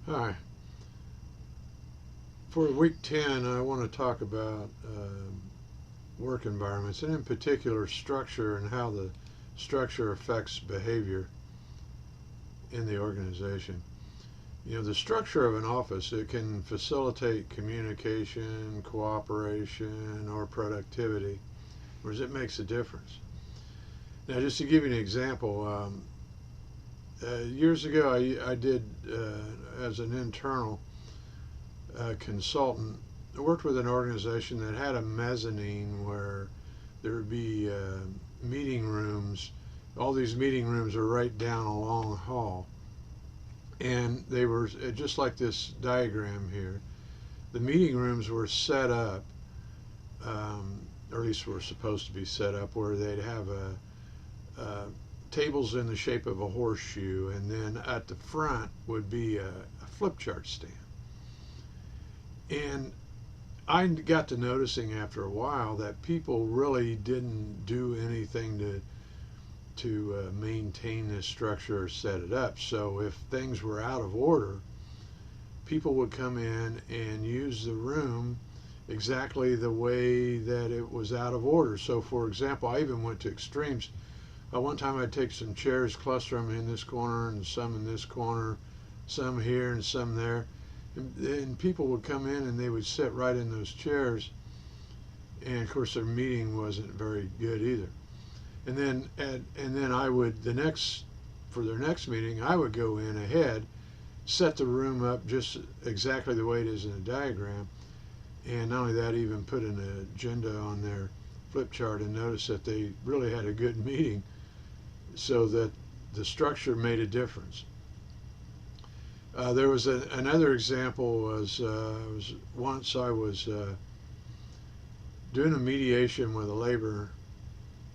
Hi. For week 10, I want to talk about work environments, and in particular structure and how the structure affects behavior in the organization. You know, the structure of an office, it can facilitate communication, cooperation, or productivity, whereas it makes a difference. Now, just to give you an example, years ago I did, as an internal consultant, I worked with an organization that had a mezzanine where there would be meeting rooms. All these meeting rooms are right down a long hall, and they were just like this diagram here. The meeting rooms were set up, or at least were supposed to be set up, where they'd have tables in the shape of a horseshoe, and then at the front would be a flip chart stand. And I got to noticing after a while that people really didn't do anything to maintain this structure or set it up. So if things were out of order, people would come in and use the room exactly the way that it was out of order. So, for example, I even went to extremes. One time I'd take some chairs, cluster them in this corner and some in this corner, some here and some there. And people would come in and they would sit right in those chairs, and of course their meeting wasn't very good either. And then I would for their next meeting I would go in ahead, set the room up just exactly the way it is in the diagram, and not only that, even put an agenda on their flip chart and notice that they really had a good meeting, so that the structure made a difference. There was another example was once I was doing a mediation with a labor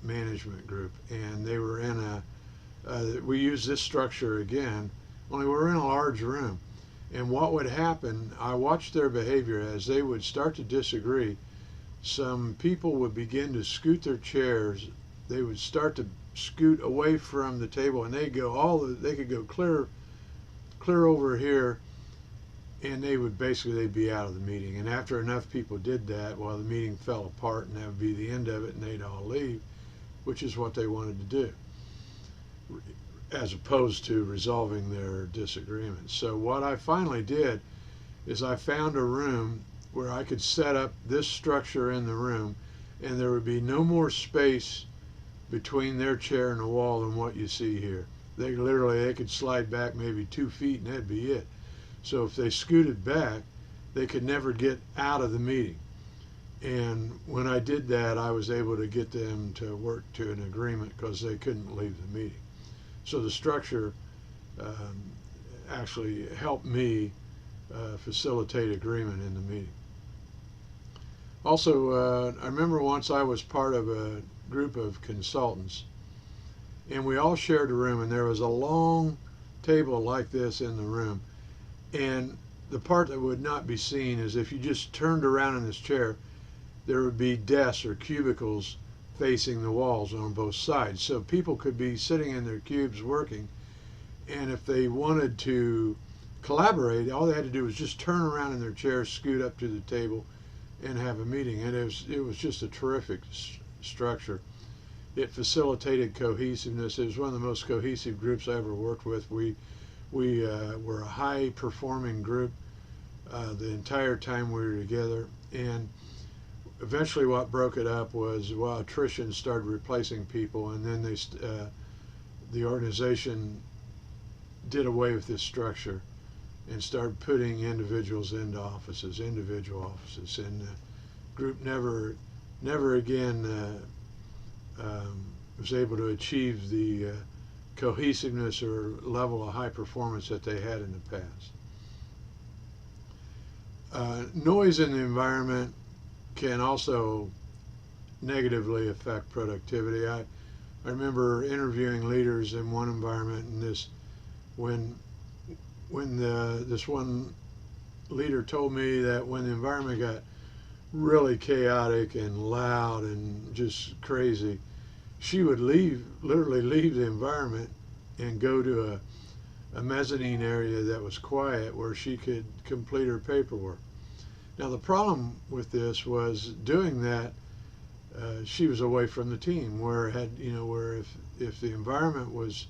management group, and they were in we used this structure again, only we were in a large room. And what would happen, I watched their behavior as they would start to disagree. Some people would begin to scoot their chairs. They would start to scoot away from the table, and they could go clear over here, and they'd be out of the meeting. And after enough people did that, well, the meeting fell apart, and that would be the end of it, and they'd all leave, which is what they wanted to do, as opposed to resolving their disagreements. So what I finally did is I found a room where I could set up this structure in the room, and there would be no more space between their chair and the wall than what you see here. They could slide back maybe 2 feet, and that'd be it. So if they scooted back, they could never get out of the meeting. And when I did that, I was able to get them to work to an agreement because they couldn't leave the meeting. So the structure actually helped me facilitate agreement in the meeting. Also, I remember once I was part of a group of consultants, and we all shared a room, and there was a long table like this in the room. And the part that would not be seen is if you just turned around in this chair, there would be desks or cubicles facing the walls on both sides. So people could be sitting in their cubes working, and if they wanted to collaborate, all they had to do was just turn around in their chair, scoot up to the table, and have a meeting. And it was just a terrific structure. It facilitated cohesiveness. It was one of the most cohesive groups I ever worked with. We were a high performing group the entire time we were together, and eventually what broke it up was, well, attrition started replacing people, and then the organization did away with this structure and started putting individual offices, and the group never again was able to achieve the cohesiveness or level of high performance that they had in the past. Noise in the environment can also negatively affect productivity. I remember interviewing leaders in one environment, and this this one leader told me that when the environment got really chaotic and loud and just crazy, she would literally leave the environment and go to a mezzanine area that was quiet where she could complete her paperwork. Now the problem with this was doing that, she was away from the team. Where if the environment was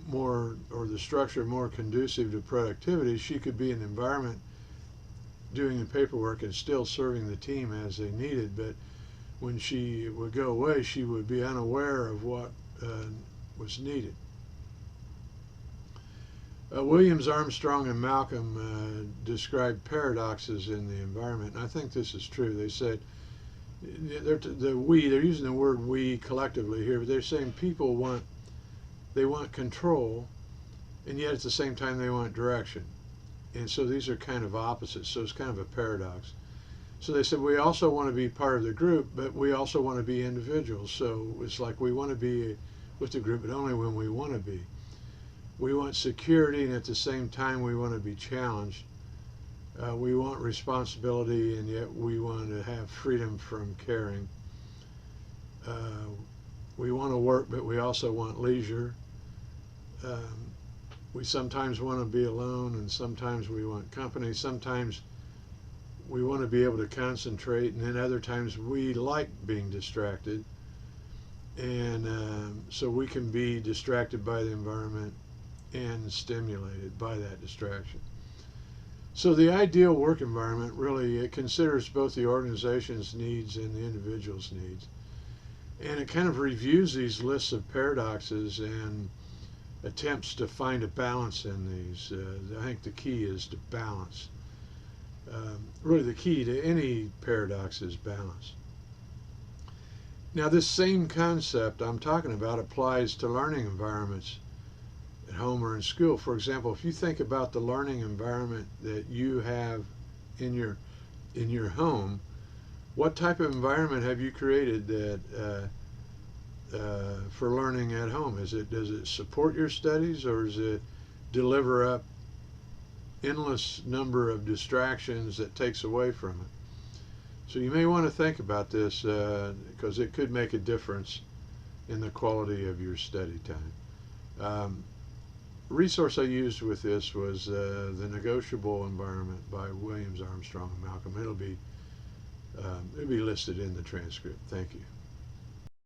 more, or the structure more conducive to productivity, she could be in an environment doing the paperwork and still serving the team as they needed. But when she would go away, she would be unaware of what was needed. Williams, Armstrong, and Malcolm described paradoxes in the environment, and I think this is true. They said they're using the word we collectively here, but they're saying people want control, and yet at the same time they want direction. And so these are kind of opposites, so it's kind of a paradox. So they said we also want to be part of the group, but we also want to be individuals. So it's like we want to be with the group, but only when we want to be. We want security, and at the same time we want to be challenged. We want responsibility, and yet we want to have freedom from caring. We want to work, but we also want leisure. We sometimes want to be alone, and sometimes we want company. Sometimes we want to be able to concentrate, and then other times we like being distracted. And so we can be distracted by the environment and stimulated by that distraction. So the ideal work environment really, it considers both the organization's needs and the individual's needs. And it kind of reviews these lists of paradoxes and attempts to find a balance in these. I think the key is to balance. Really the key to any paradox is balance. Now this same concept I'm talking about applies to learning environments at home or in school. For example, if you think about the learning environment that you have in your home, what type of environment have you created that for learning at home? Does it support your studies, or does it deliver up endless number of distractions that takes away from it? So you may want to think about this because it could make a difference in the quality of your study time. Resource I used with this was The Negotiable Environment by Williams, Armstrong, and Malcolm. It'll be listed in the transcript. Thank you.